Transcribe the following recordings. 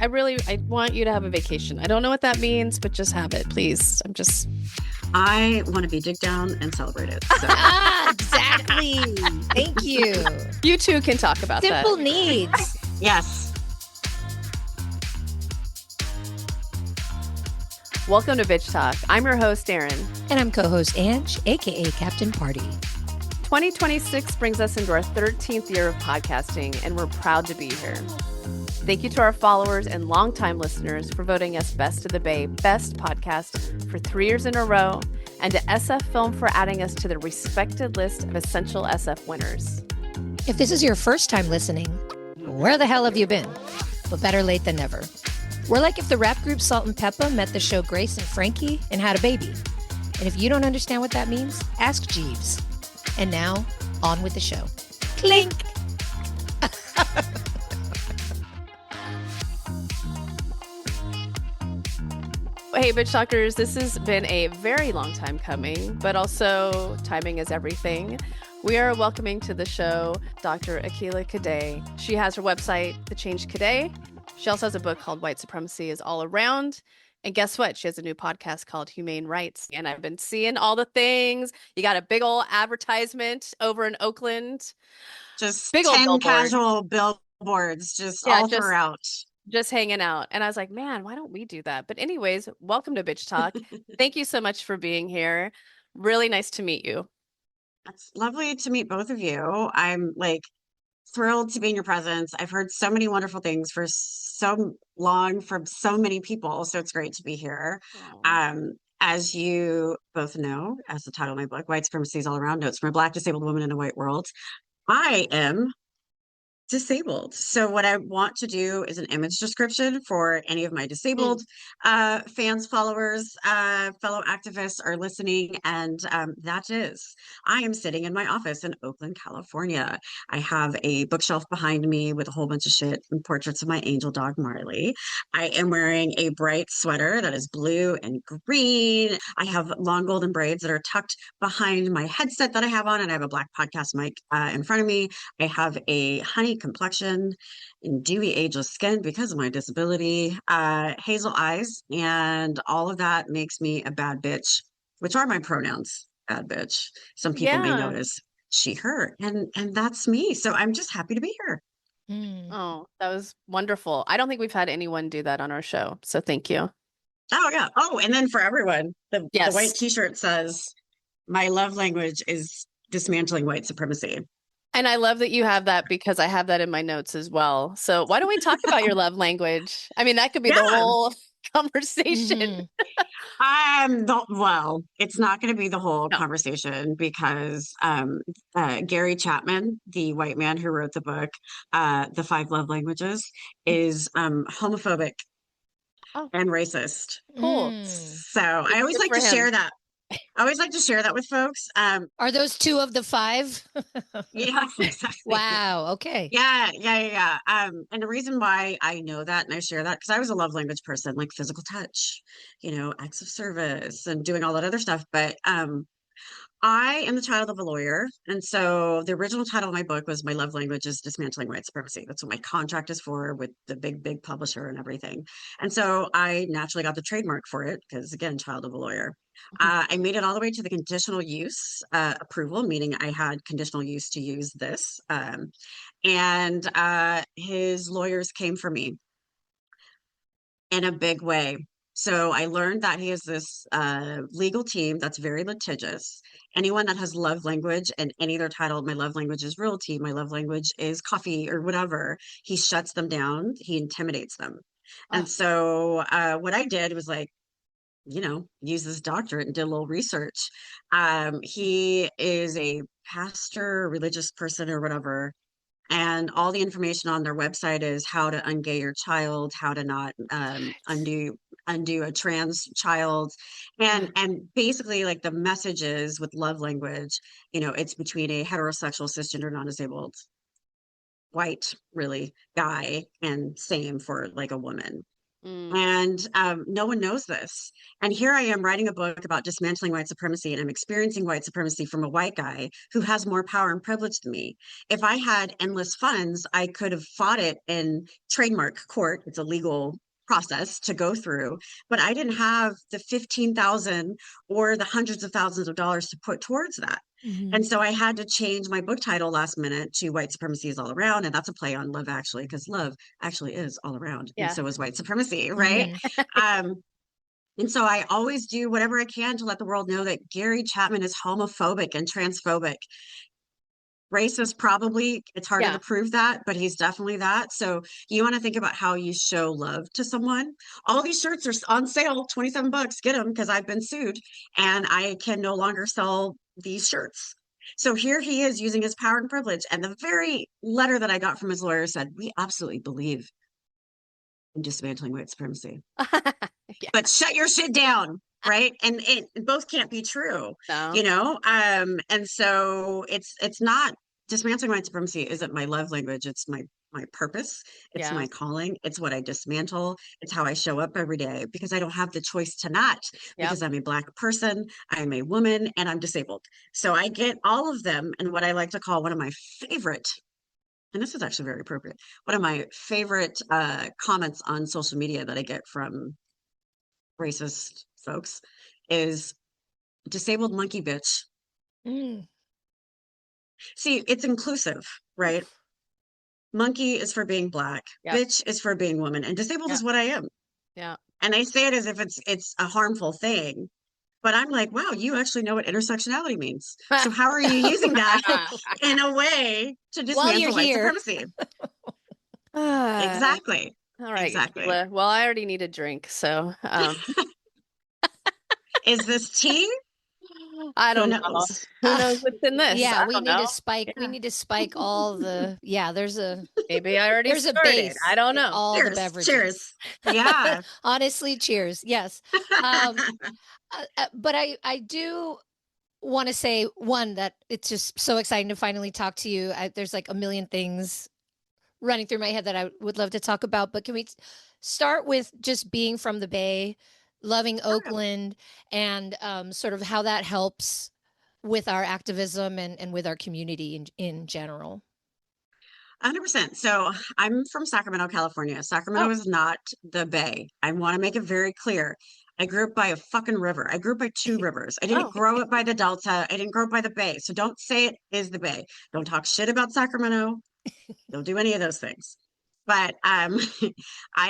I want you to have a vacation. I don't know what that means, but just have it, please. I want to be digged down and celebrated. So. Exactly. Thank you. You two can talk about Simple that. needs. Yes. Welcome to Bitch Talk. I'm your host, Erin. And I'm co-host Ange, aka Captain Party. 2026 brings us into our 13th year of podcasting, and we're proud to be here. Thank you to our followers and longtime listeners for voting us Best of the Bay Best Podcast for 3 years in a row, and to SF Film for adding us to the respected list of essential SF winners. If this is your first time listening, where the hell have you been? But better late than never. We're like if the rap group Salt and Peppa met the show Grace and Frankie and had a baby. And if you don't understand what that means, ask Jeeves. And now, on with the show. Clink! Hey, Bitch Talkers, this has been a very long time coming, but also timing is everything. We are welcoming to the show Dr. Akilah Cadet. She has her website, The Change Cadet. She also has a book called White Supremacy is All Around. And guess what? She has a new podcast called Humane Rights. And I've been seeing all the things. You got a big old advertisement over in Oakland. Just big 10 old casual billboards all throughout. Just hanging out. And I was like, man, why don't we do that? But anyways, welcome to Bitch Talk. Thank you so much for being here. Really nice to meet you. It's lovely to meet both of you. I'm thrilled to be in your presence. I've heard so many wonderful things for so long from so many people. So it's great to be here. As you both know, as the title of my book, White Supremacy is All Around, Notes from a Black disabled woman in a white world. I am disabled. So what I want to do is an image description for any of my disabled fans, followers, fellow activists are listening. And that is, I am sitting in my office in Oakland, California. I have a bookshelf behind me with a whole bunch of shit and portraits of my angel dog, Marley. I am wearing a bright sweater that is blue and green. I have long golden braids that are tucked behind my headset that I have on, and I have a black podcast mic in front of me. I have a honey complexion and dewy ageless skin because of my disability, hazel eyes, and all of that makes me a bad bitch, which are my pronouns, bad bitch. Some people may know it as she, her, and that's me. So I'm just happy to be here. Oh, that was wonderful. I don't think we've had anyone do that on our show. So thank you. Oh, yeah. Oh, and then for everyone, the white t-shirt says, my love language is dismantling white supremacy. And I love that you have that because I have that in my notes as well. So why don't we talk about your love language? I mean, that could be the whole conversation. Well, it's not going to be the whole conversation because Gary Chapman, the white man who wrote the book, The 5 Love Languages, is homophobic and racist. Cool. So I always like to share that. I always like to share that with folks. Are those 2 of the 5? Yeah, exactly. Wow. Okay. Yeah. And the reason why I know that and I share that, because I was a love language person, like physical touch, acts of service and doing all that other stuff. But I am the child of a lawyer. And so the original title of my book was My Love Language is Dismantling White Supremacy. That's what my contract is for with the big publisher and everything. And so I naturally got the trademark for it because, again, child of a lawyer. I made it all the way to the conditional use approval, meaning I had conditional use to use this. And his lawyers came for me in a big way. So I learned that he has this legal team that's very litigious. Anyone that has love language and any other title, my love language is realty, my love language is coffee or whatever, he shuts them down, he intimidates them. And so what I did was use this doctorate and did a little research. He is a pastor, religious person or whatever. And all the information on their website is how to ungay your child, how to not undo a trans child. And basically like the messages with love language, it's between a heterosexual, cisgender, non-disabled white really guy and same for like a woman. And no one knows this. And here I am writing a book about dismantling white supremacy, and I'm experiencing white supremacy from a white guy who has more power and privilege than me. If I had endless funds, I could have fought it in trademark court. It's a legal process to go through, but I didn't have the 15,000 or the hundreds of thousands of dollars to put towards that. And so I had to change my book title last minute to White Supremacy is All Around. And that's a play on Love Actually, because love actually is all around. Yeah. And so is white supremacy, right? And so I always do whatever I can to let the world know that Gary Chapman is homophobic and transphobic. Racist, probably. It's harder to prove that, but he's definitely that. So you want to think about how you show love to someone. All these shirts are on sale, $27. Get them, because I've been sued and I can no longer sell these shirts. So here he is using his power and privilege. And the very letter that I got from his lawyer said, we absolutely believe in dismantling white supremacy. But shut your shit down. Right. And it both can't be true, you know? And so it's not, dismantling white supremacy isn't my love language. It's my purpose. It's my calling. It's what I dismantle. It's how I show up every day, because I don't have the choice to not, because I'm a Black person, I'm a woman, and I'm disabled. So I get all of them. And what I like to call one of my favorite, and this is actually very appropriate, one of my favorite comments on social media that I get from racist folks is disabled monkey bitch. See, it's inclusive, right? Monkey is for being Black, bitch is for being woman, and disabled is what I am. And I say it as if it's a harmful thing, but I'm like, wow, you actually know what intersectionality means. So how are you using that in a way to dismantle white supremacy? Exactly. All right. Exactly. Well, I already need a drink, so is this tea? I don't know. Who knows what's in this? Yeah, we need to spike. We need to spike all the. Yeah, there's a. Maybe I already there's started. a base. I don't know. All cheers, the beverages. Cheers. Yeah. Honestly, cheers. Yes. But I do want to say, one, that it's just so exciting to finally talk to you. There's like a million things running through my head that I would love to talk about, but can we start with just being from the Bay, loving Oakland, and sort of how that helps with our activism and with our community in general? 100%. So I'm from Sacramento, California. Sacramento is not the Bay. I want to make it very clear. I grew up by a fucking river. I grew up by two rivers. I didn't grow up by the Delta. I didn't grow up by the Bay. So don't say it is the Bay. Don't talk shit about Sacramento. Don't do any of those things. But I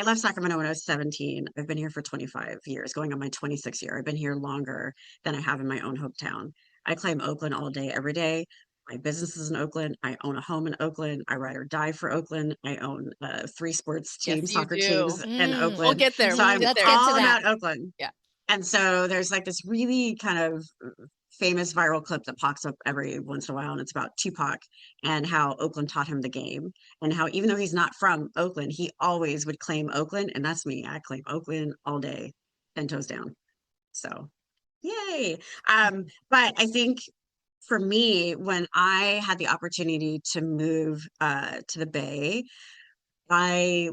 left Sacramento when I was 17. I've been here for 25 years, going on my 26th year. I've been here longer than I have in my own hometown. I claim Oakland all day, every day. My business is in Oakland. I own a home in Oakland. I ride or die for Oakland. I own 3 sports teams, soccer teams in Oakland. We'll get there. So I'm all about Oakland. Yeah. And so there's like this really kind of famous viral clip that pops up every once in a while, and it's about Tupac and how Oakland taught him the game, and how even though he's not from Oakland, he always would claim Oakland. And that's me. I claim Oakland all day, 10 toes down. So yay. But I think for me, when I had the opportunity to move to the Bay, I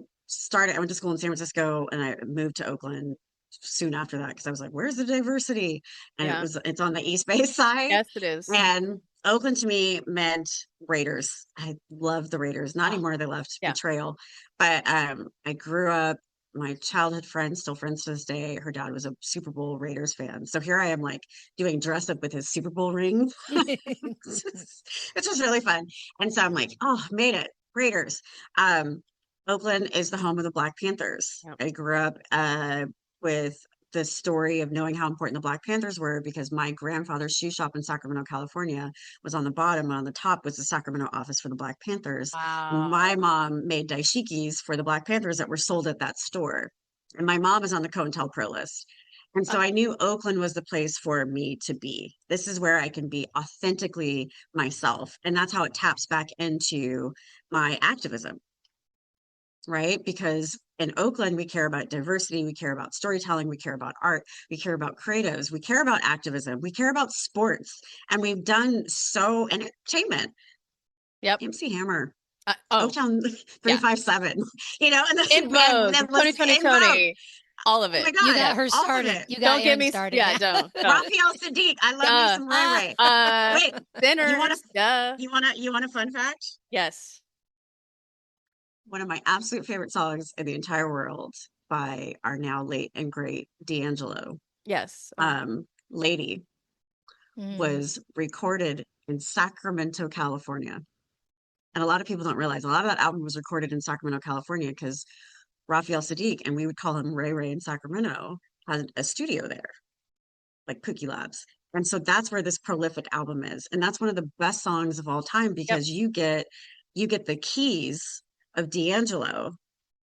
went to school in San Francisco and I moved to Oakland soon after that, because I was like, where's the diversity? And it's on the East Bay side. Yes, it is. And Oakland to me meant Raiders. I love the Raiders. Not anymore, they left. Betrayal. But I grew up, my childhood friend, still friends to this day, her dad was a Super Bowl Raiders fan. So here I am, like, doing dress up with his Super Bowl ring. Which was really fun. And so I'm like, oh, made it. Raiders. Oakland is the home of the Black Panthers. I grew up with the story of knowing how important the Black Panthers were, because my grandfather's shoe shop in Sacramento, California was on the bottom, and on the top was the Sacramento office for the Black Panthers. Wow. My mom made daishikis for the Black Panthers that were sold at that store. And my mom is on the COINTELPRO list. And so I knew Oakland was the place for me to be. This is where I can be authentically myself. And that's how it taps back into my activism. Right? Because in Oakland, we care about diversity, we care about storytelling, we care about art, we care about creatives, we care about activism, we care about sports, and we've done so, and entertainment. Yep. MC Hammer. Oaktown 357, you know, and In Vogue, that was Tony, Tony, in Vogue. Tony, all of Oh my it. You God, got her all of started. it. You got Don't get Ann me started. Yeah, don't. Raphael Sadiq, I love me some Ray Ray. Wait, Sinners. you want a Yeah. you want a fun fact? Yes. One of my absolute favorite songs in the entire world by our now late and great D'Angelo, Yes. Lady, was recorded in Sacramento, California. And a lot of people don't realize a lot of that album was recorded in Sacramento, California, because Raphael Sadiq, and we would call him Ray Ray in Sacramento, had a studio there, like Pookie Labs. And so that's where this prolific album is. And that's one of the best songs of all time because you get the keys of D'Angelo,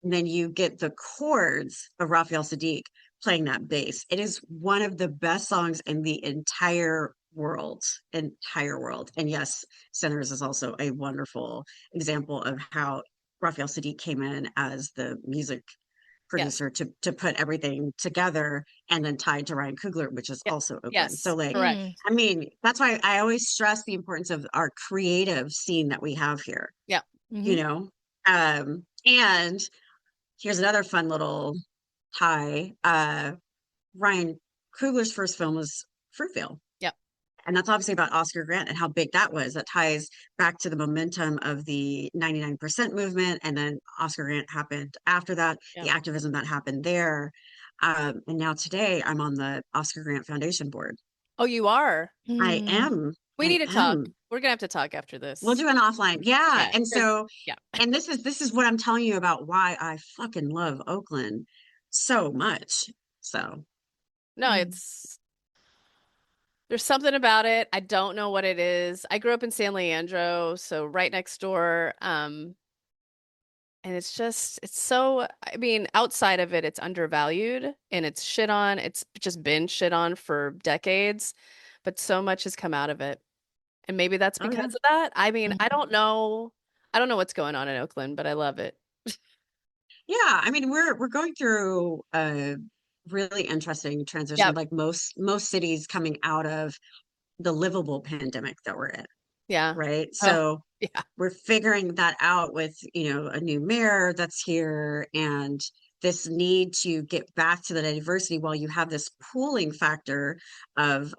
and then you get the chords of Raphael Sadiq playing that bass. It is one of the best songs in the entire world. And yes, Sinners is also a wonderful example of how Raphael Sadiq came in as the music producer to put everything together, and then tied to Ryan Coogler, which is also Oakland. Yes. So like, correct. I mean, that's why I always stress the importance of our creative scene that we have here. Yeah. You know, and here's another fun little tie. Ryan Coogler's first film was Fruitvale. Yep. And that's obviously about Oscar Grant and how big that was. That ties back to the momentum of the 99% movement. And then Oscar Grant happened after that, the activism that happened there. And now today I'm on the Oscar Grant Foundation board. Oh, you are? I am. We need to talk. We're going to have to talk after this. We'll do an offline. Yeah. And so, yeah. And this is what I'm telling you about why I fucking love Oakland so much. So. No, there's something about it. I don't know what it is. I grew up in San Leandro, so right next door. And it's so, I mean, outside of it, it's undervalued and it's shit on. It's just been shit on for decades, but so much has come out of it. And maybe that's because of that. I mean, I don't know. I don't know what's going on in Oakland, but I love it. Yeah, I mean, we're going through a really interesting transition, like most cities coming out of the livable pandemic that we're in. Yeah. Right. So we're figuring that out with, you know, a new mayor that's here, and this need to get back to the diversity while you have this pooling factor of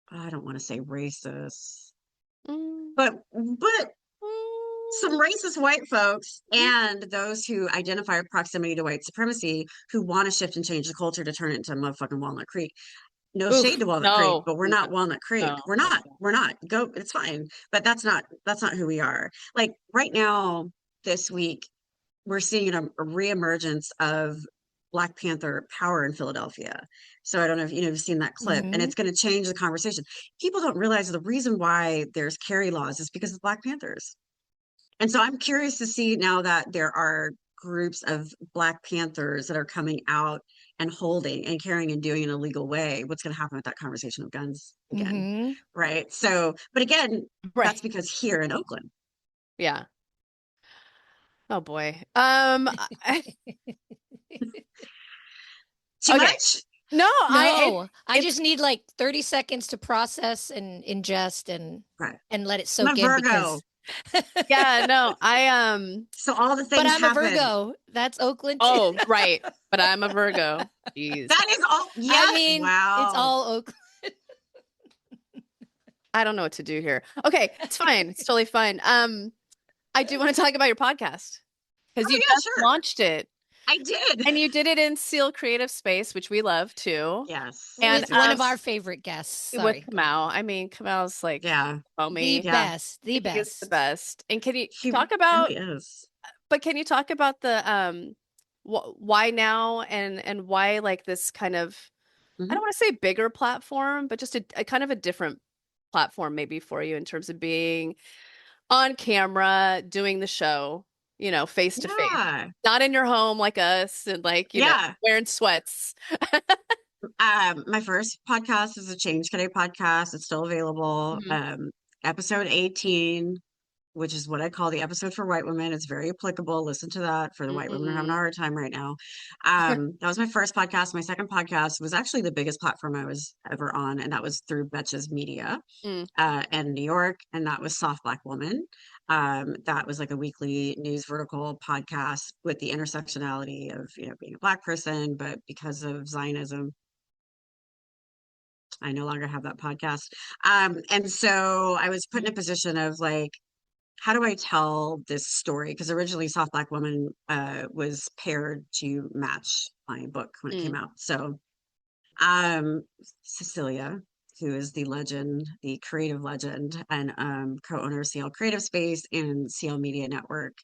I don't want to say racist, but some racist white folks and those who identify proximity to white supremacy who want to shift and change the culture to turn it into motherfucking Walnut Creek. No shade to Walnut Creek, but we're not Walnut Creek. No. We're not. Go, it's fine. But that's not who we are. Like right now, this week, we're seeing a reemergence of Black Panther power in Philadelphia. So I don't know if you've seen that clip, and it's going to change the conversation. People don't realize the reason why there's carry laws is because of Black Panthers. And so I'm curious to see now that there are groups of Black Panthers that are coming out and holding and carrying and doing in a legal way, what's going to happen with that conversation of guns again. Right. So, but again, that's because here in Oakland. Yeah. Oh boy. Too much? No, I just need like 30 seconds to process and ingest and let it soak in. Virgo. Yeah, no, so all the things but I'm happen. a Virgo. That's Oakland too. Oh, right. But I'm a Virgo. Jeez. That is all. Yes. I mean, wow. It's all Oakland. I don't know what to do here. Okay, it's fine. It's totally fine. I do want to talk about your podcast because you just launched it. I did. And you did it in Seal Creative Space, which we love too. Yes. And with one of our favorite guests. With Kamau. I mean, Kamau's like, the best. The best. He's the best. And can you talk about, but can you talk about the, why now and why like this kind of, I don't want to say bigger platform, but just a kind of a different platform maybe for you in terms of being on camera, doing the show. You know, face to face, not in your home like us and like, you know, wearing sweats. My first podcast is a Change Cadet podcast. It's still available. Episode 18, which is what I call the episode for white women. It's very applicable. Listen to that for the white women who are having a hard time right now. That was my first podcast. My second podcast was actually the biggest platform I was ever on. And that was through Betches Media in New York. And that was Soft Black Woman. That was like a weekly news vertical podcast with the intersectionality of, being a Black person, but because of Zionism, I no longer have that podcast. And so I was put in a position of like, how do I tell this story? Because originally Soft Black Woman was paired to match my book when it came out. So Cecilia, who is the legend, the creative legend, and co-owner of CL Creative Space and CL Media Network,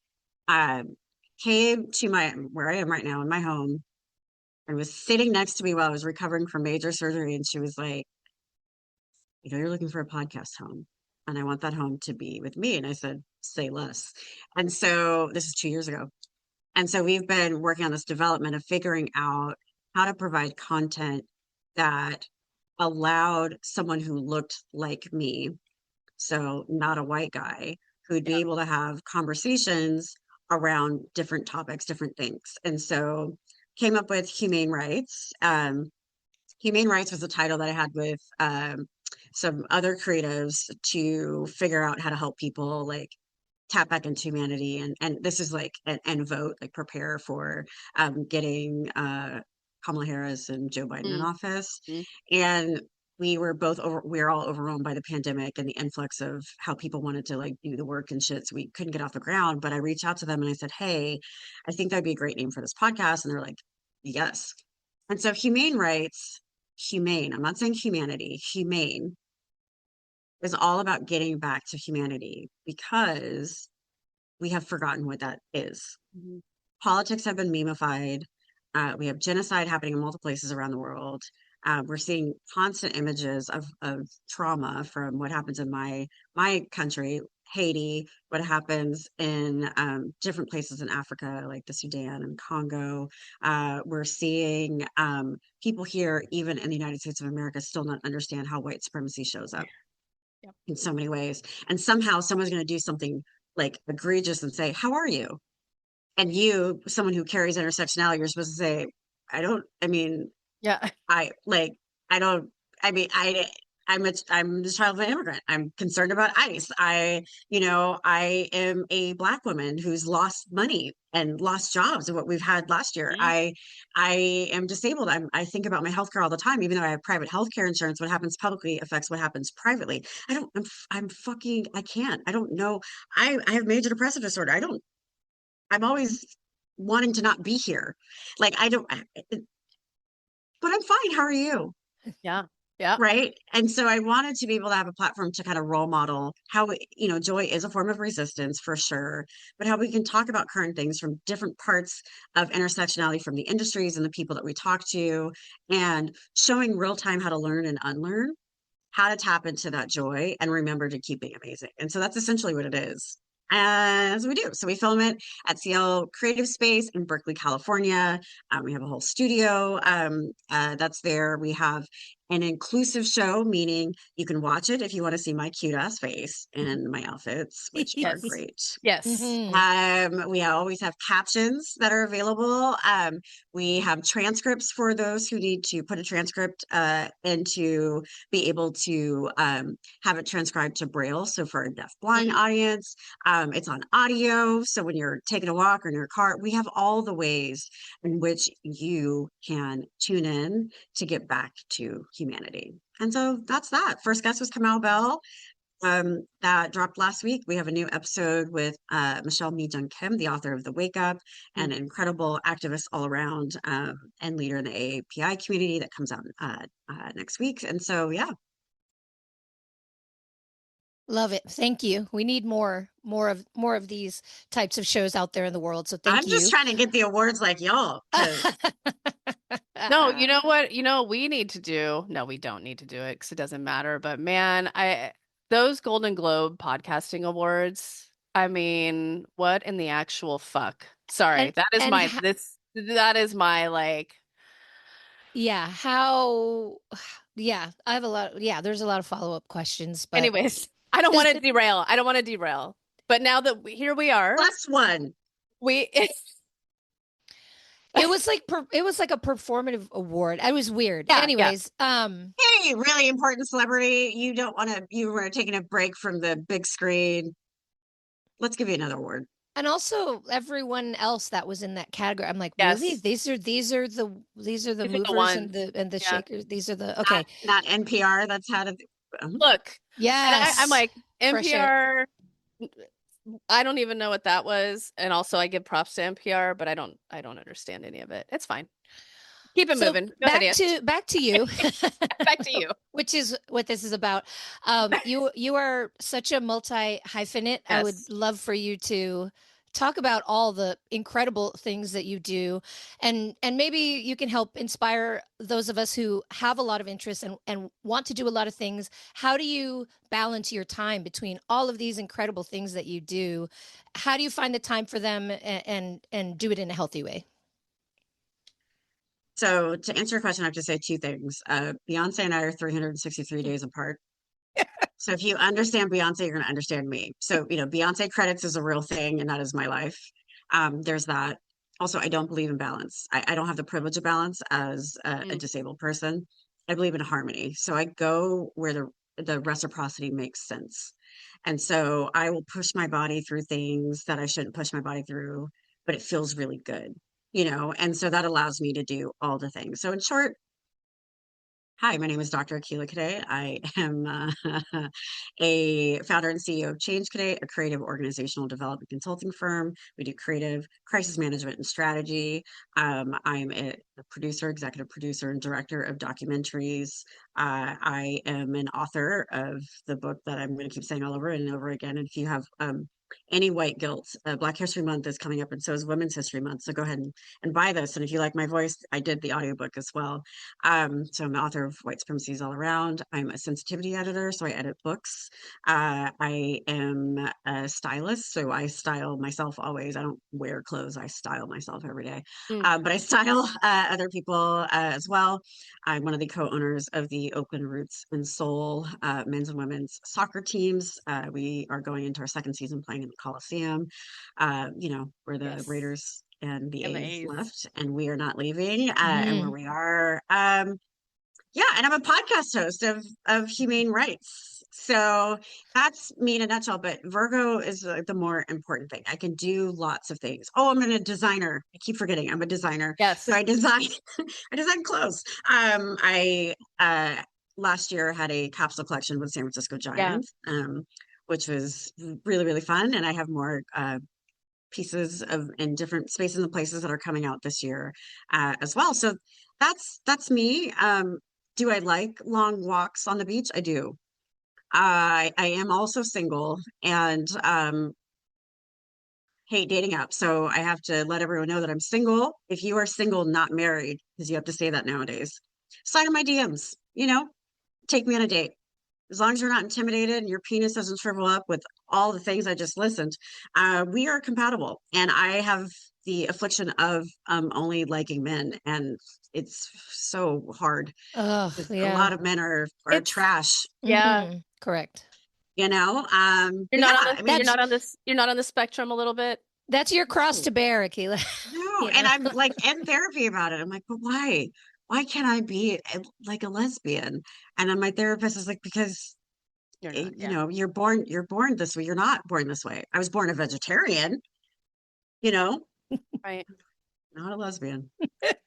came to where I am right now in my home and was sitting next to me while I was recovering from major surgery. And she was like, you're looking for a podcast home. And I want that home to be with me. And I said, say less. And so this is 2 years ago. And so we've been working on this development of figuring out how to provide content that allowed someone who looked like me, so not a white guy, who'd be able to have conversations around different topics, different things. And so came up with Humane Rights. Humane Rights was the title that I had with some other creatives to figure out how to help people like tap back into humanity. And this is like an vote, like prepare for getting Kamala Harris and Joe Biden in office. And we were all overwhelmed by the pandemic and the influx of how people wanted to like do the work and shit. So we couldn't get off the ground. But I reached out to them and I said, hey, I think that'd be a great name for this podcast. And they're like, yes. And so Humane Rights, humane, I'm not saying humanity, humane is all about getting back to humanity because we have forgotten what that is. Politics have been memeified. We have genocide happening in multiple places around the world. We're seeing constant images of trauma from what happens in my country, Haiti, what happens in different places in Africa, like the Sudan and Congo. We're seeing people here, even in the United States of America, still not understand how white supremacy shows up in so many ways. And somehow someone's going to do something like egregious and say, how are you? And you, someone who carries intersectionality, you're supposed to say, Yeah. I'm the child of an immigrant. I'm concerned about ICE. I am a Black woman who's lost money and lost jobs of what we've had last year. I am disabled. I think about my healthcare all the time, even though I have private healthcare insurance. What happens publicly affects what happens privately. I can't. I don't know. I have major depressive disorder. I'm always wanting to not be here. Like, but I'm fine. How are you? Yeah. Yeah. Right. And so I wanted to be able to have a platform to kind of role model how, joy is a form of resistance for sure, but how we can talk about current things from different parts of intersectionality from the industries and the people that we talk to, and showing real time how to learn and unlearn, how to tap into that joy and remember to keep being amazing. And so that's essentially what it is. As we do. So we film it at CL Creative Space in Berkeley, California. We have a whole studio that's there. We have an inclusive show, meaning you can watch it if you want to see my cute ass face and my outfits, which are great. Yes. We always have captions that are available. We have transcripts for those who need to put a transcript and to be able to have it transcribed to Braille. So for a deaf blind audience, it's on audio. So when you're taking a walk or in your car, we have all the ways in which you can tune in to get back to humanity. And so that's that. First guest was Kamau Bell. That dropped last week. We have a new episode with Michelle Mi Jung Kim, the author of The Wake Up, and an incredible activist all around and leader in the AAPI community that comes out next week. And so, yeah. Love it. Thank you. We need more of these types of shows out there in the world. So thank you. I'm just trying to get the awards like y'all. No, you know what? We need to do. No, we don't need to do it because it doesn't matter. But man, those Golden Globe podcasting awards. I mean, what in the actual fuck? Sorry, that is my like. Yeah. How? Yeah, I have a lot. Yeah, there's a lot of follow-up questions. But anyways, I don't want to derail. I don't want to derail. But now that here we are, last one. It was like a performative award. It was weird. Yeah, anyways, hey, really important celebrity. You were taking a break from the big screen. let's give you another award. And also everyone else that was in that category. I'm like, really? Yes. These are the These are the movers and ones. the Yeah. shakers. These are the okay. Not NPR. That's how to. Look, and I'm Yes. like, Fresh air. NPR, I don't even know what that was. And also I give props to NPR, but I don't understand any of it. It's fine. Keep it So moving. Go ahead, Ian. back to you. Back to you. Which is what this is about. You are such a multi hyphenate. I would Yes. love for you to talk about all the incredible things that you do, and maybe you can help inspire those of us who have a lot of interest and want to do a lot of things. How do you balance your time between all of these incredible things that you do? How do you find the time for them and do it in a healthy way? So to answer your question, I have to say two things. Beyonce and I are 363 days apart. So if you understand Beyonce, you're going to understand me. So, Beyonce credits is a real thing, and that is my life. There's that. Also, I don't believe in balance. I don't have the privilege of balance as a disabled person. I believe in harmony. So I go where the reciprocity makes sense. And so I will push my body through things that I shouldn't push my body through, but it feels really good, and so that allows me to do all the things. So in short, hi, my name is Dr. Akilah Cadet. I am a founder and CEO of Change Cadet, a creative organizational development consulting firm. We do creative crisis management and strategy. I'm a producer, executive producer, and director of documentaries. I am an author of the book that I'm going to keep saying all over and over again. And if you have any white guilt, Black History Month is coming up, and so is Women's History Month. So go ahead and buy this. And if you like my voice, I did the audiobook as well. So I'm the author of White Supremacy All Around. I'm a sensitivity editor, so I edit books. I am a stylist, so I style myself always. I don't wear clothes, I style myself every day. But I style other people as well. I'm one of the co-owners of the Oakland Roots and Soul men's and women's soccer teams. We are going into our second season playing in the Coliseum. Where the Yes. Raiders and the And the A's A's. left, and we are not leaving, and where we are. Yeah, and I'm a podcast host of humane rights. So that's me in a nutshell. But Virgo is the more important thing. I can do lots of things. Oh, I'm a designer. I keep forgetting I'm a designer. Yes. So I design clothes. I last year had a capsule collection with San Francisco Giants, which was really, really fun. And I have more pieces in different spaces and places that are coming out this year as well. So that's me. Do I like long walks on the beach? I do. I am also single and hate dating apps. So I have to let everyone know that I'm single. If you are single, not married, because you have to say that nowadays, slide in my DMs, take me on a date. As long as you're not intimidated and your penis doesn't shrivel up with all the things I just listened, we are compatible. And I have the affliction of only liking men, and it's so hard. Oh, A lot of men are trash. Yeah. Correct. You're not on the spectrum a little bit. That's your cross to bear, Akilah. No, and I'm like in therapy about it. I'm like, but why? Why can't I be like a lesbian? And then my therapist is like, because you're born this way. You're not born this way. I was born a vegetarian, right? Not a lesbian.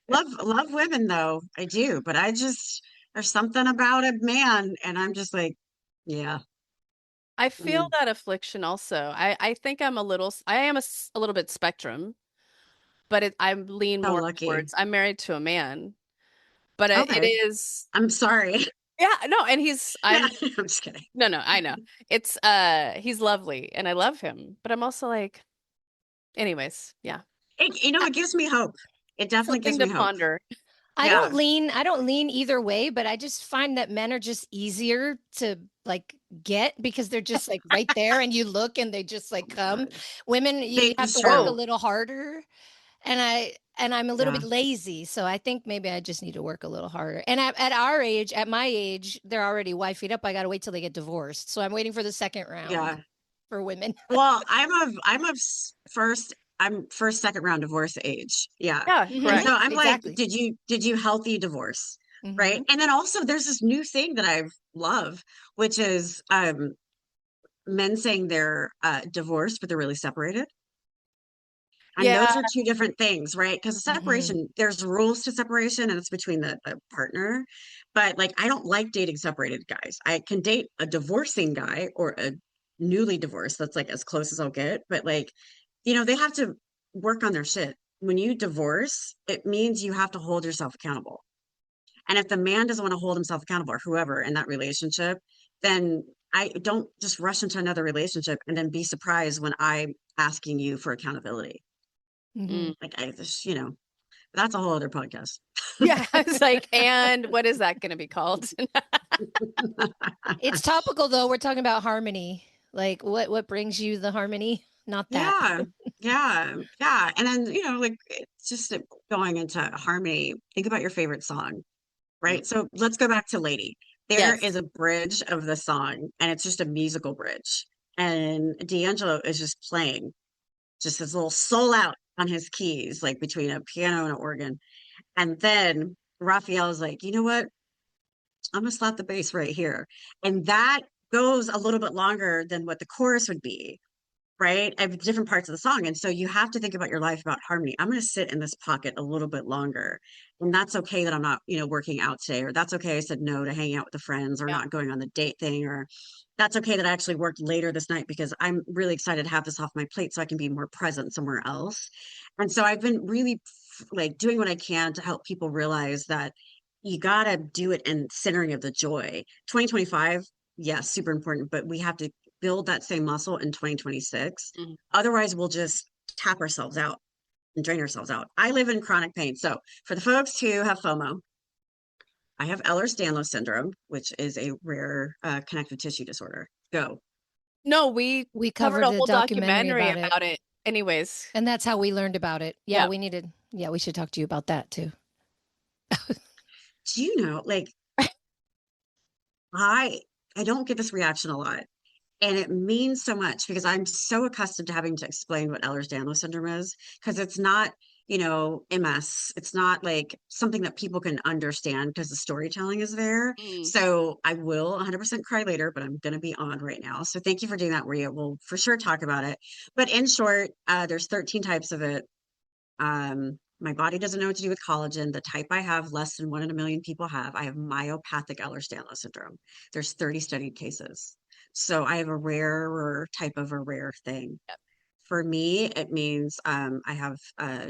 love women though. I do, but there's something about a man, and I'm just like, yeah. I feel that affliction also. I think I am a little bit spectrum, but I lean more towards, I'm married to a man, but it is. I'm sorry. Yeah, no, and I'm just kidding. No, I know. It's, he's lovely and I love him, but I'm also like, anyways, yeah. It gives me hope. It definitely gives me hope. Ponder. I don't lean either way, but I just find that men are just easier to get because they're just right there and you look and they just come. Women, you have to work a little harder. And I'm a little bit lazy. So I think maybe I just need to work a little harder. And at my age, they're already wifeyed up. I got to wait till they get divorced. So I'm waiting for the second round for women. Well, I'm first, second round divorce age. Yeah. Correct. So I'm like, did you healthy divorce? Right. And then also there's this new thing that I love, which is, men saying they're divorced, but they're really separated. And Yeah. those are two different things, right? Because Mhm. separation, there's rules to separation, and it's between the partner. But like, I don't like dating separated guys. I can date a divorcing guy or a newly divorced. That's like as close as I'll get. But like, they have to work on their shit. When you divorce, it means you have to hold yourself accountable. And if the man doesn't want to hold himself accountable or whoever in that relationship, then I don't just rush into another relationship and then be surprised when I'm asking you for accountability. Mhm. Like I just, that's a whole other podcast. Yeah. It's like, and what is that going to be called? It's topical though. We're talking about harmony. Like what brings you the harmony? Not that. Yeah. Yeah. Yeah. And then, like it's just going into harmony. Think about your favorite song, right? So let's go back to Lady. There Yes. is a bridge of the song, and it's just a musical bridge. And D'Angelo is just playing just his little soul out on his keys, like between a piano and an organ. And then Raphael is like, you know what? I'm gonna slap the bass right here. And that goes a little bit longer than what the chorus would be, right? Of different parts of the song. And so you have to think about your life about harmony. I'm going to sit in this pocket a little bit longer. And that's okay that I'm not, working out today, or that's okay I said no to hanging out with the friends, or Yeah. not going on the date thing, or that's okay that I actually worked later this night because I'm really excited to have this off my plate so I can be more present somewhere else. And so I've been really like doing what I can to help people realize that you got to do it in centering of the joy. 2025, yes, super important, but we have to build that same muscle in 2026. Mhm. Otherwise, we'll just tap ourselves out and drain ourselves out. I live in chronic pain. So for the folks who have FOMO, I have Ehlers-Danlos syndrome, which is a rare connective tissue disorder. Go. No, we We covered covered a a whole documentary documentary about it. about it. Anyways. And that's how we learned about it. Yeah. We should talk to you about that too. Do you know, like, I don't get this reaction a lot. And it means so much because I'm so accustomed to having to explain what Ehlers-Danlos syndrome is, because it's not, MS. It's not like something that people can understand because the storytelling is there. Mm. So I will 100% cry later, but I'm going to be on right now. So thank you for doing that, Maria. We'll for sure talk about it. But in short, there's 13 types of it. My body doesn't know what to do with collagen. The type I have, less than 1 in a million people have. I have myopathic Ehlers-Danlos syndrome. There's 30 studied cases. So I have a rarer type of a rare thing. Yep. For me, it means I have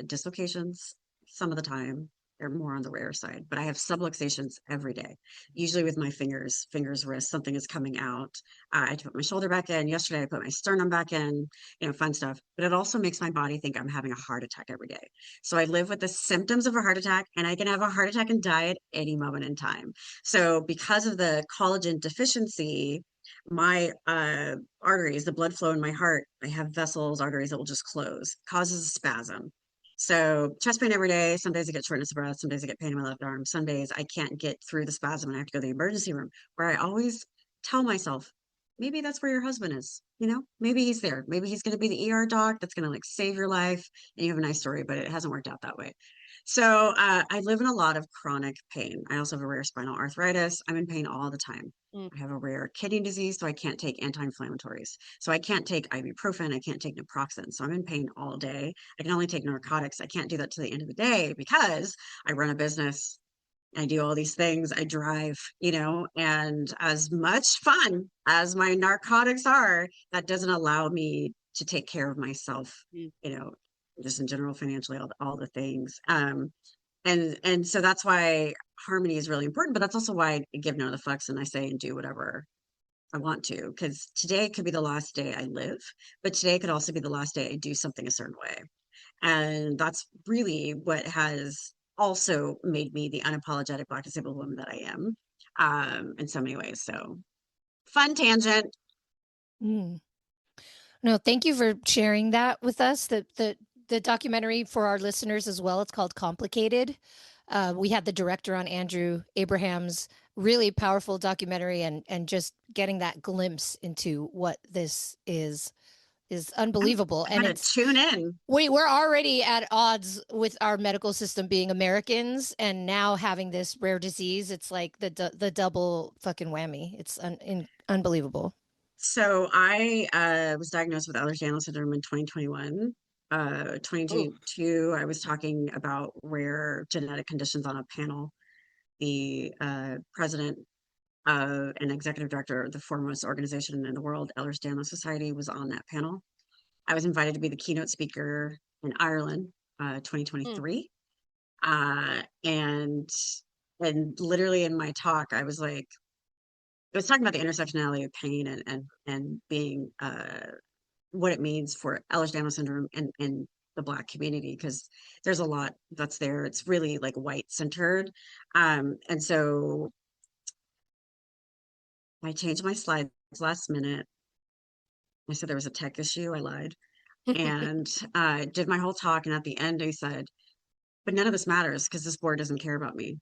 dislocations some of the time. They're more on the rare side, but I have subluxations every day, usually with my fingers, wrists, something is coming out. I had to put my shoulder back in. Yesterday, I put my sternum back in, fun stuff. But it also makes my body think I'm having a heart attack every day. So I live with the symptoms of a heart attack, and I can have a heart attack and die at any moment in time. So because of the collagen deficiency, my arteries, the blood flow in my heart, I have vessels, arteries that will just close, causes a spasm. So chest pain every day. Some days I get shortness of breath. Some days I get pain in my left arm. Some days I can't get through the spasm and I have to go to the emergency room, where I always tell myself, maybe that's where your husband is. Maybe he's there. Maybe he's going to be the ER doc that's going to like save your life. And you have a nice story, but it hasn't worked out that way. So I live in a lot of chronic pain. I also have a rare spinal arthritis. I'm in pain all the time. Mm. I have a rare kidney disease, so I can't take anti-inflammatories. So I can't take ibuprofen. I can't take naproxen. So I'm in pain all day. I can only take narcotics. I can't do that to the end of the day because I run a business. I do all these things. I drive, and as much fun as my narcotics are, that doesn't allow me to take care of myself, Mm. just in general, financially, all the things. And so that's why harmony is really important, but that's also why I give none of the fucks and I say and do whatever I want to, because today could be the last day I live, but today could also be the last day I do something a certain way. And that's really what has also made me the unapologetic Black disabled woman that I am, in so many ways. So fun tangent. Mm. No, thank you for sharing that with us. The documentary, for our listeners as well, it's called Complicated. We had the director on, Andrew Abraham's really powerful documentary, and just getting that glimpse into what this is unbelievable. I'm And gonna tune in. we're already at odds with our medical system being Americans, and now having this rare disease. It's like the double fucking whammy. It's unbelievable. So I was diagnosed with Ehlers-Danlos syndrome in 2021. Oh. 2022, I was talking about rare genetic conditions on a panel. The president and executive director of the foremost organization in the world, Ehlers-Danlos Society, was on that panel. I was invited to be the keynote speaker in Ireland, Mm. 2023. And literally in my talk, I was like, I was talking about the intersectionality of pain and being what it means for Ehlers-Danlos syndrome and the Black community, because there's a lot that's there. It's really like white centered. And so I changed my slides last minute. I said there was a tech issue. I lied. And did my whole talk. And at the end, I said, but none of this matters because this board doesn't care about me.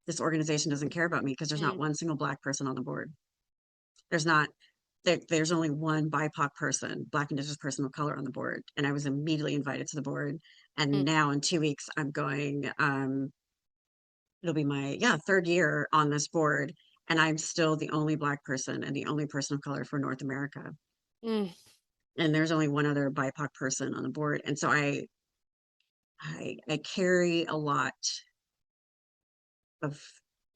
This organization doesn't care about me because there's not Mm. one single Black person on the board. There's not, there's only one BIPOC person, Black Indigenous person of color on the board. And I was immediately invited to the board. And Mm. now in 2 weeks, I'm going, it'll be my, third year on this board. And I'm still the only Black person and the only person of color for North America. Mm. And there's only one other BIPOC person on the board. And so I carry a lot of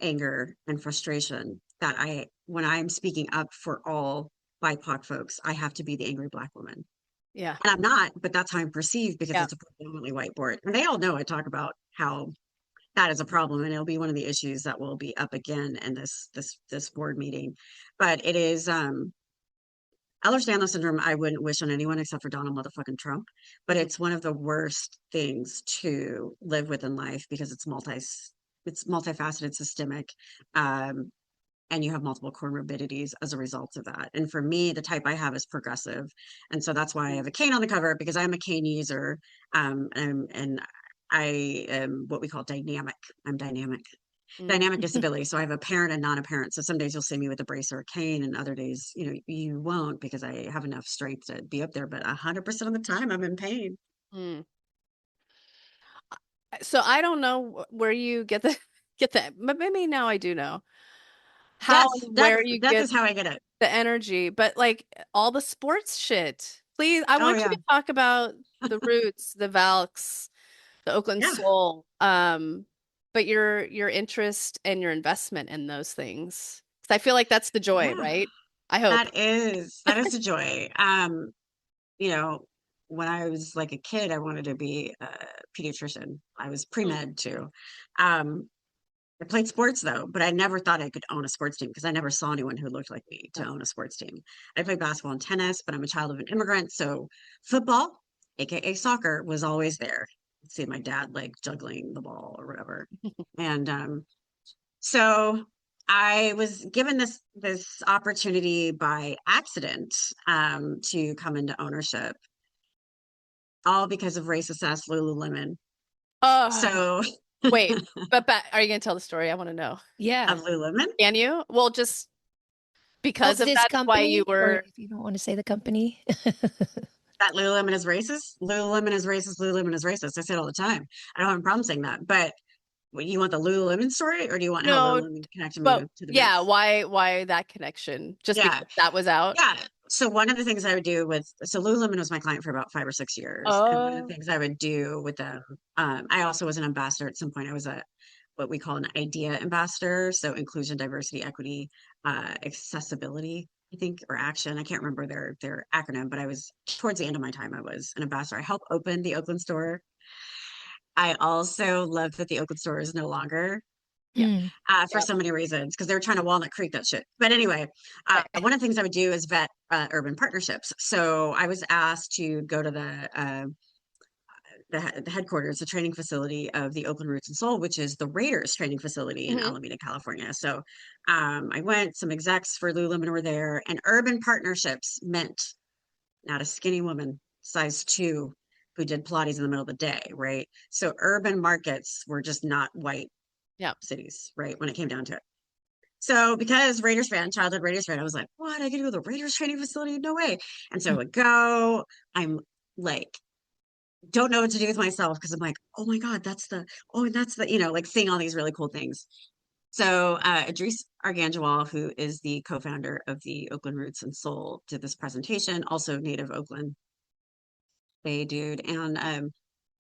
anger and frustration that when I'm speaking up for all BIPOC folks, I have to be the angry Black woman. Yeah. And I'm not, but that's how I'm perceived because Yeah. it's a predominantly white board. And they all know I talk about how that is a problem, and it'll be one of the issues that will be up again in this board meeting. But it is Ehlers-Danlos syndrome, I wouldn't wish on anyone except for Donald motherfucking Trump, but Mhm. it's one of the worst things to live with in life because it's multifaceted, systemic, and you have multiple comorbidities as a result of that. And for me, the type I have is progressive, and so that's why I have a cane on the cover, because I'm a cane user, and I am what we call dynamic. I'm dynamic. Mm. Dynamic disability. So I have a parent and non-apparent. So some days you'll see me with a brace or a cane, and other days, you won't because I have enough strength to be up there. But 100% of the time, I'm in pain. Mm. So I don't know where you get the get that, but maybe now I do know how That's and that's where you that's get just how I get it. the energy, but like all the sports shit. Please, I Oh want you yeah, to talk about the Roots, the Valks, the Oakland yeah, Soul, but your interest and your investment in those things. 'Cause I feel like that's the joy, yeah. right? I hope. That is a joy. You know, when I was like a kid, I wanted to be a pediatrician. I was Mm. pre-med too. Um, I played sports though, but I never thought I could own a sports team because I never saw anyone who looked like me to Oh. own a sports team. I played basketball and tennis, but I'm a child of an immigrant, so football, aka soccer, was always there. See my dad like juggling the ball or whatever. And so I was given this opportunity by accident to come into ownership, all because of racist ass Lululemon. Oh, So wait, but are you gonna tell the story? I want to know. Yeah. of Lululemon, Can you? Well, just because Of of this that's why you company, or were. if you don't want to say the company. that Lululemon is racist. Lululemon is racist. Lululemon is racist. I say it all the time. I don't have a problem saying that. But you want the Lululemon story, or do you want how No, Lululemon connected me but to the yeah, roots? why that connection? Just Yeah, because that was out? yeah. So one of the things I would do so Lululemon was my client for about 5 or 6 years, and one of the Oh. things I would do with them, I also was an ambassador at some point. I was what we call an idea ambassador, so inclusion, diversity, equity, accessibility, I think, or action. I can't remember their acronym, but I was towards the end of my time. I was an ambassador. I helped open the Oakland store. I also love that the Oakland store is no longer Yeah. for Yeah. so many reasons because they were trying to Walnut Creek that shit. But anyway, Right. one of the things I would do is vet urban partnerships. So I was asked to go to the headquarters, the training facility of the Oakland Roots and Soul, which is the Raiders training facility in Mhm. Alameda, California. So I went, some execs for Lululemon were there, and urban partnerships meant not a skinny woman, size 2, who did Pilates in the middle of the day, right? So urban markets were just not white Yeah. cities, right? When it came down to it. So because Raiders fan, childhood Raiders fan, I was like, what? I get to go to the Raiders training facility? No way. And so I would go. I'm like, don't know what to do with myself because I'm like, oh my God, and that's the, like seeing all these really cool things. So Idris Arganjawal, who is the co-founder of the Oakland Roots and Soul, did this presentation, also native Oakland Bay dude, and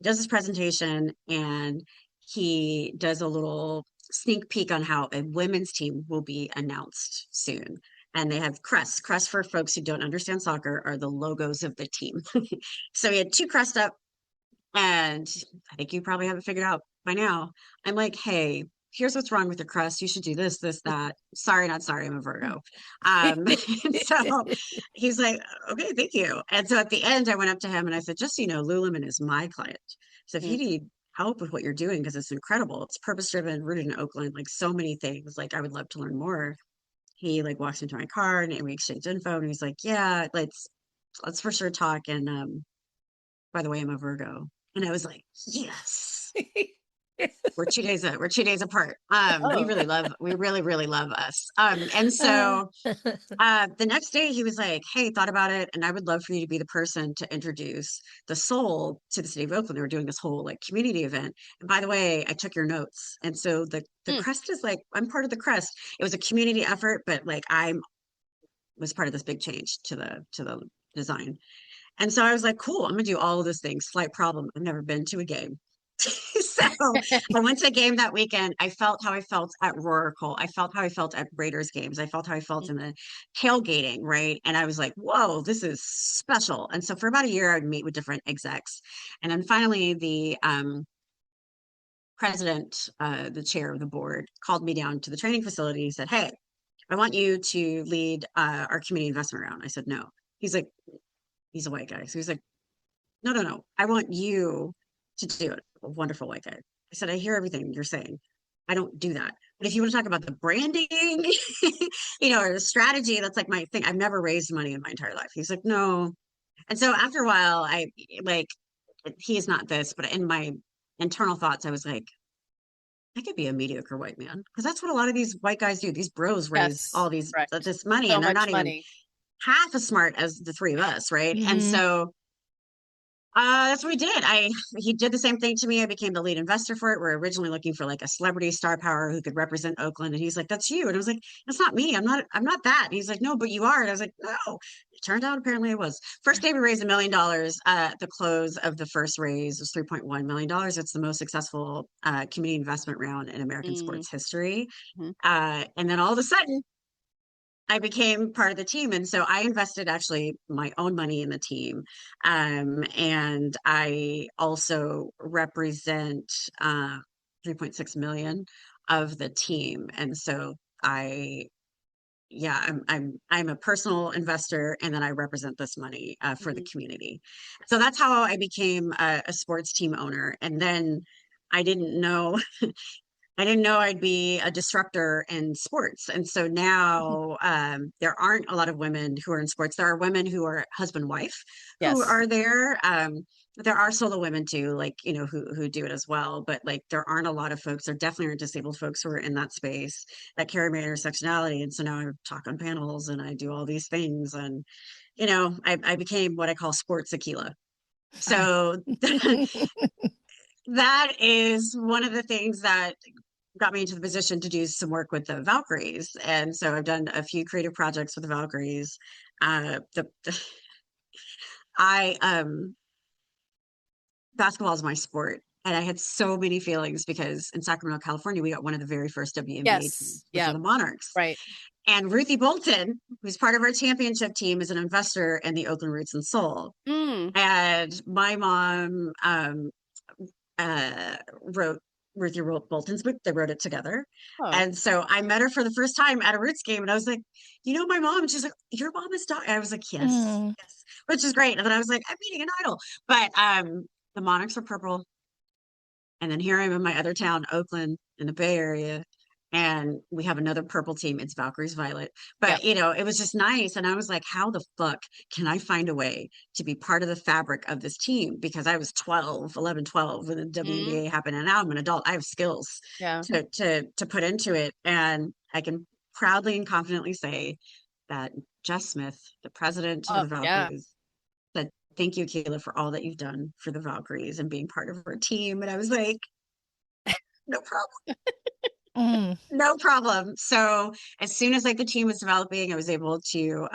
does this presentation, and he does a little sneak peek on how a women's team will be announced soon. And they have crests. Crests, for folks who don't understand soccer, are the logos of the team. So he had two crests up, and I think you probably have it figured out by now. I'm like, hey, here's what's wrong with your crest. You should do this, this, that. Sorry, not sorry. I'm a Virgo. And so he's like, okay, thank you. And so at the end, I went up to him and I said, just so you know, Lululemon is my client. So if you need help with what you're doing, because it's incredible, it's purpose driven, rooted in Oakland, like so many things. Like I would love to learn more. He like walks into my car and we exchanged info, and he's like, yeah, let's for sure talk. And by the way, I'm a Virgo. And I was like, yes. We're 2 days we're 2 days apart. We really love us. And so the next day he was like, hey, thought about it, and I would love for you to be the person to introduce the soul to the city of Oakland. They were doing this whole like community event. And by the way, I took your notes. And so the crest is like, I'm part of the crest. It was a community effort, but like I was part of this big change to the design. And so I was like, cool, I'm gonna do all of those things. Slight problem, I've never been to a game. So I went to a game that weekend. I felt how I felt at Roracle. I felt how I felt at Raiders games. I felt how I felt in the tailgating, right? And I was like, whoa, this is special. And so for about a year, I would meet with different execs. And then finally, the president, the chair of the board, called me down to the training facility. He said, hey, I want you to lead our community investment round. I said, no. He's like, he's a white guy. So he's like, no. I want you to do it. A wonderful white guy. I said, I hear everything you're saying. I don't do that. But if you want to talk about the branding, or the strategy, that's like my thing. I've never raised money in my entire life. He's like, no. And so after a while, I like, he is not this, but in my internal thoughts, I was like, I could be a mediocre white man, because that's what a lot of these white guys do. These bros raise all these this money, and they're not even half as smart as the three of us, right? And so that's what we did. He did the same thing to me. I became the lead investor for it. We're originally looking for like a celebrity star power who could represent Oakland. And he's like, that's you. And I was like, that's not me. I'm not that. And he's like, no, but you are. And I was like, no. It turned out apparently I was. First day we raised $1 million. The close of the first raise was $3.1 million. It's the most successful community investment round in American sports history. And then all of a sudden, I became part of the team. And so I invested actually my own money in the team. And I also represent 3.6 million of the team. And so I'm a personal investor, and then I represent this money for the community. So that's how I became a sports team owner. And then I didn't know I'd be a disruptor in sports. And so now there aren't a lot of women who are in sports. There are women who are husband wife who are there. There are solo women too, like, who do it as well. But like, there aren't a lot of folks. There definitely aren't disabled folks who are in that space that carry my intersectionality. And so now I talk on panels and I do all these things. And, I became what I call sports Akilah. So that is one of the things that got me into the position to do some work with the Valkyries. And so I've done a few creative projects with the Valkyries. Basketball is my sport. And I had so many feelings because in Sacramento, California, we got one of the very first WNBA teams for the Monarchs. Right. And Ruthie Bolton, who's part of our championship team, is an investor in the Oakland Roots and Soul. And my mom wrote Ruthie Bolton's book. They wrote it together. And so I met her for the first time at a Roots game. And I was like, my mom? And she's like, your mom is dying. I was like, yes, which is great. And then I was like, I'm meeting an idol. But the Monarchs are purple. And then here I am in my other town, Oakland, in the Bay Area. And we have another purple team. It's Valkyries Violet. But, it was just nice. And I was like, how the fuck can I find a way to be part of the fabric of this team? Because I was 11, 12 when the WNBA happened. And now I'm an adult. I have skills to put into it. And I can proudly and confidently say that Jess Smith, the president of the Valkyries, said, thank you, Akilah, for all that you've done for the Valkyries and being part of our team. And I was like, no problem. No problem. So as soon as like the team was developing, I was able to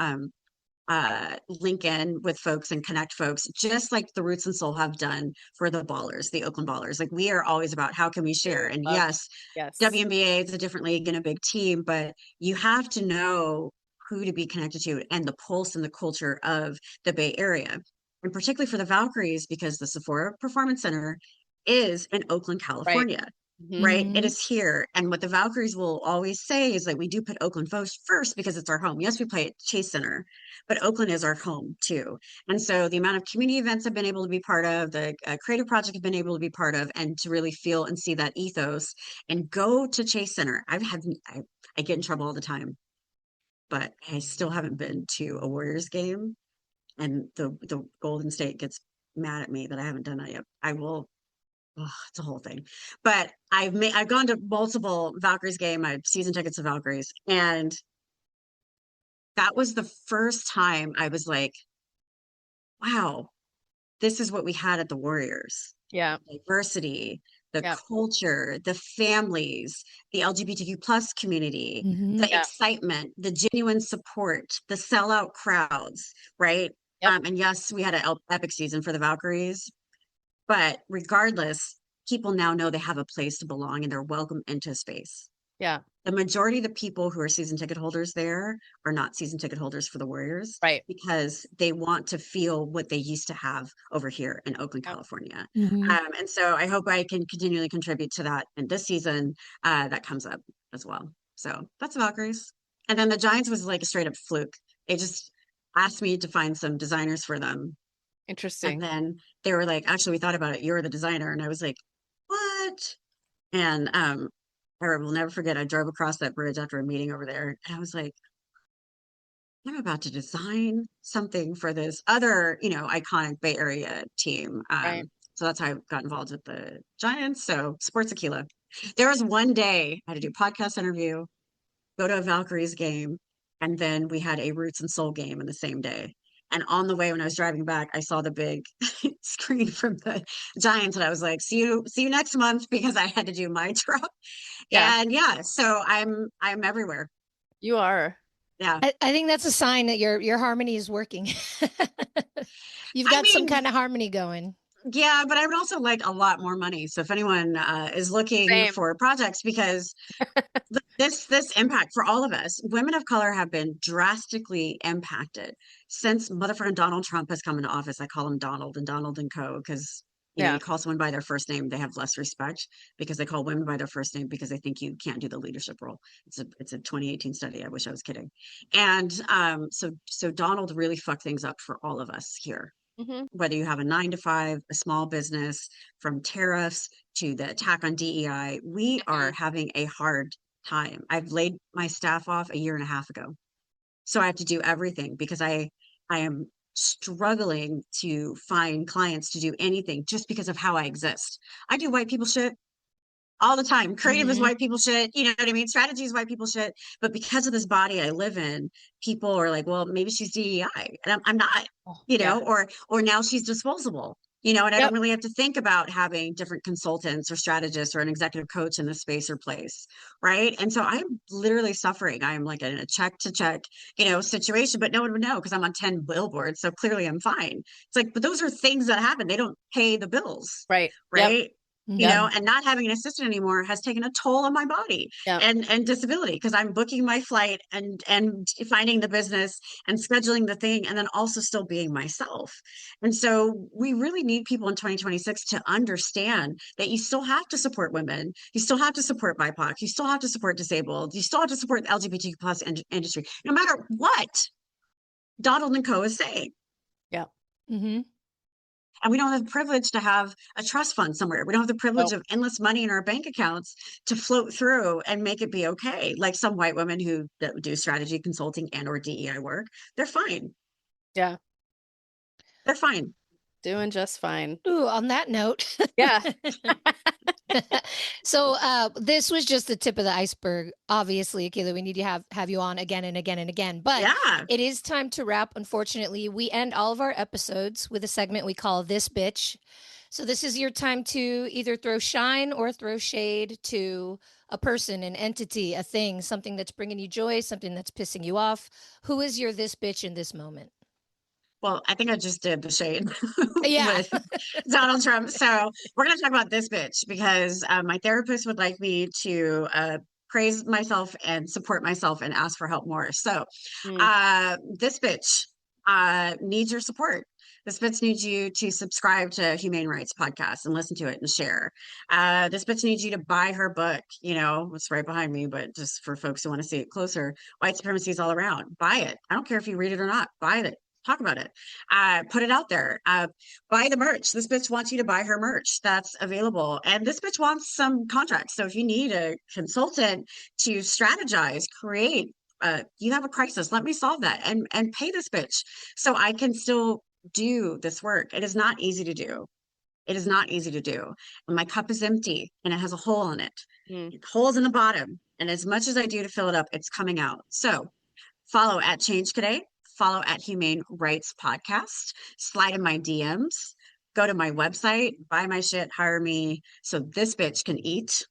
link in with folks and connect folks, just like the Roots and Soul have done for the Ballers, the Oakland Ballers. Like we are always about how can we share? And yes, WNBA is a different league and a big team, but you have to know who to be connected to and the pulse and the culture of the Bay Area. And particularly for the Valkyries, because the Sephora Performance Center is in Oakland, California. Right. It is here. And what the Valkyries will always say is that we do put Oakland first because it's our home. Yes, we play at Chase Center, but Oakland is our home too. And so the amount of community events I've been able to be part of, the creative project I've been able to be part of, and to really feel and see that ethos and go to Chase Center. I get in trouble all the time, but I still haven't been to a Warriors game. And the Golden State gets mad at me that I haven't done that yet. I will. Oh, it's a whole thing. But I've gone to multiple Valkyries game. I have season tickets to Valkyries. And that was the first time I was like, wow, this is what we had at the Warriors. Yeah. Diversity, the culture, the families, the LGBTQ plus community, the excitement, the genuine support, the sellout crowds, right? And yes, we had an epic season for the Valkyries. But regardless, people now know they have a place to belong and they're welcome into space. Yeah. The majority of the people who are season ticket holders there are not season ticket holders for the Warriors. Right. Because they want to feel what they used to have over here in Oakland, California. And so I hope I can continually contribute to that in this season that comes up as well. So that's Valkyries. And then the Giants was like a straight up fluke. They just asked me to find some designers for them. Interesting. And then they were like, actually, we thought about it. You're the designer. And I was like, what? And I will never forget, I drove across that bridge after a meeting over there. And I was like, I'm about to design something for this other, iconic Bay Area team. So that's how I got involved with the Giants. So Sports Akilah. There was one day I had to do a podcast interview, go to a Valkyries game, and then we had a Roots and Soul game in the same day. And on the way, when I was driving back, I saw the big screen from the Giants, and I was like, "See you next month," because I had to do my drop. Yeah. And so I'm everywhere. You are. Yeah. I think that's a sign that your harmony is working. You've got some kind of harmony going. Yeah, but I would also like a lot more money. So if anyone is looking for projects, because this impact for all of us, women of color have been drastically impacted since motherfucking Donald Trump has come into office. I call him Donald and Co. because you call someone by their first name, they have less respect, because they call women by their first name because they think you can't do the leadership role. It's a 2018 study. I wish I was kidding. And so Donald really fucked things up for all of us here. Whether you have a 9-to-5, a small business, from tariffs to the attack on DEI, we are having a hard time. I've laid my staff off a year and a half ago. So I have to do everything because I am struggling to find clients to do anything just because of how I exist. I do white people shit all the time. Creative is white people shit. You know what I mean? Strategy is white people shit. But because of this body I live in, people are like, well, maybe she's DEI. And I'm not, or now she's disposable. And I don't really have to think about having different consultants or strategists or an executive coach in this space or place. Right. And so I'm literally suffering. I'm like in a check to check, situation, but no one would know because I'm on 10 billboards. So clearly I'm fine. It's like, but those are things that happen. They don't pay the bills. Right. Right. Yep. And not having an assistant anymore has taken a toll on my body and disability, because I'm booking my flight and finding the business and scheduling the thing, and then also still being myself. And so we really need people in 2026 to understand that you still have to support women. You still have to support BIPOC. You still have to support disabled. You still have to support the LGBTQ plus industry, no matter what Donald and Co. is saying. Yeah. And we don't have the privilege to have a trust fund somewhere. We don't have the privilege of endless money in our bank accounts to float through and make it be okay. Like some white women who do strategy consulting and or DEI work, they're fine. Yeah. They're fine. Doing just fine. Ooh, on that note. Yeah. So this was just the tip of the iceberg. Obviously, Akilah, we need to have you on again and again and again. But it is time to wrap. Unfortunately, we end all of our episodes with a segment we call This Bitch. So this is your time to either throw shine or throw shade to a person, an entity, a thing, something that's bringing you joy, something that's pissing you off. Who is your this bitch in this moment? Well, I think I just did the shade Yeah. with Donald Trump. So we're going to talk about this bitch because my therapist would like me to praise myself and support myself and ask for help more. So this bitch needs your support. This bitch needs you to subscribe to Humane Rights Podcast and listen to it and share. This bitch needs you to buy her book. You know, it's right behind me, but just for folks who want to see it closer, White Supremacy is all around. Buy it. I don't care if you read it or not. Buy it. Talk about it. Put it out there. Buy the merch. This bitch wants you to buy her merch that's available. And this bitch wants some contracts. So if you need a consultant to strategize, create, you have a crisis, let me solve that and pay this bitch so I can still do this work. It is not easy to do. It is not easy to do. And my cup is empty and it has a hole in it. Holes in the bottom. And as much as I do to fill it up, it's coming out. So follow at Change Cadet. Follow at Humane Rights Podcast, slide in my DMs, go to my website, buy my shit, hire me so this bitch can eat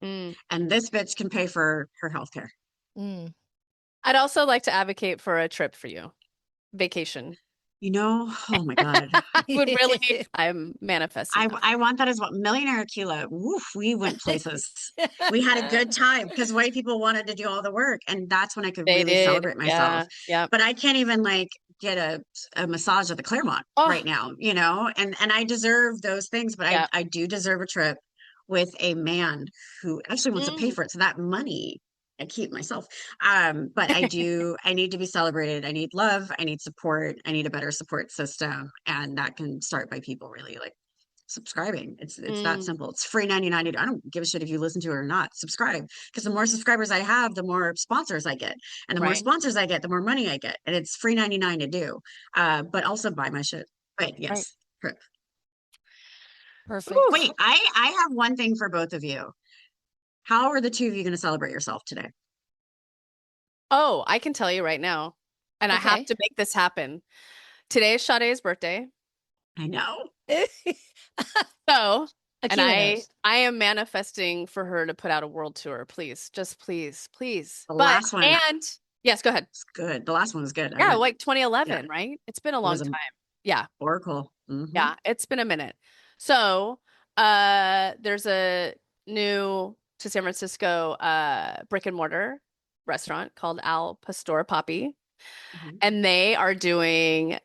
and this bitch can pay for her healthcare. I'd also like to advocate for a trip for you. Vacation. You know, oh my God. I'm manifesting. I want that as well. Millionaire Akilah. Woof, we went places. We had a good time because white people wanted to do all the work. And that's when I could really celebrate myself. Yeah. But I can't even like get a massage at the Claremont right now, you know, and I deserve those things, but I do deserve a trip with a man who actually wants to pay for it. So that money I keep myself. But I need to be celebrated. I need love. I need support. I need a better support system. And that can start by people really like subscribing. It's that simple. It's free 99. I don't give a shit if you listen to it or not. Subscribe. Because the more subscribers I have, the more sponsors I get. And the more sponsors I get, the more money I get. And it's free 99 to do. But also buy my shit. But yes. Right. Perfect. Wait, I have one thing for both of you. How are the two of you going to celebrate yourself today? Oh, I can tell you right now. And I have to make this happen. Today is Sade's birthday. I know. So, and I am manifesting for her to put out a world tour. Please, just please. The last one. And yes, go ahead. It's good. The last one was good. Yeah, like 2011, right? It's been a long time. Yeah. Oracle. Yeah, it's been a minute. So, there's a new to San Francisco brick and mortar restaurant called Al Pastor Papi. And they are doing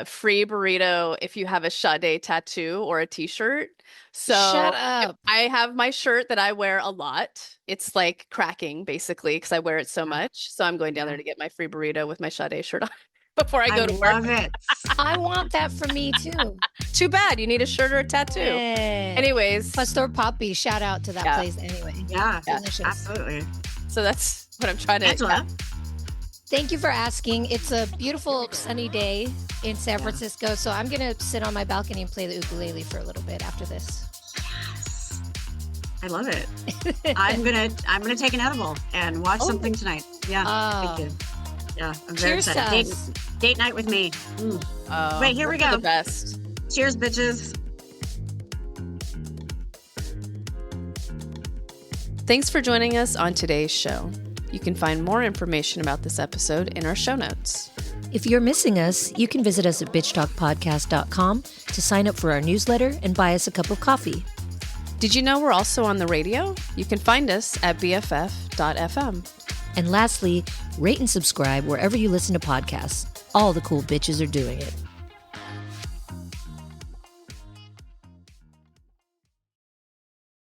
free burrito if you have a Sade tattoo or a t-shirt. So shut up. I have my shirt that I wear a lot. It's like cracking basically because I wear it so much. So I'm going down there to get my free burrito with my Sade shirt on before I go to work. I love it. I want that for me too. Too bad. You need a shirt or a tattoo. Anyways. Pastor Papi, shout out to that place anyway. Yeah, absolutely. So that's what I'm trying to Angela. Thank you for asking. It's a beautiful sunny day in San Francisco. So I'm going to sit on my balcony and play the ukulele for a little bit after this. Yes. I love it. I'm gonna take an edible and watch something tonight. Yeah. Thank you. Yeah, I'm very excited. Date night with me. Wait, here we go. The best. Cheers, bitches. Thanks for joining us on today's show. You can find more information about this episode in our show notes. If you're missing us, you can visit us at bitchtalkpodcast.com to sign up for our newsletter and buy us a cup of coffee. Did you know we're also on the radio? You can find us at bff.fm. And lastly, rate and subscribe wherever you listen to podcasts. All the cool bitches are doing it.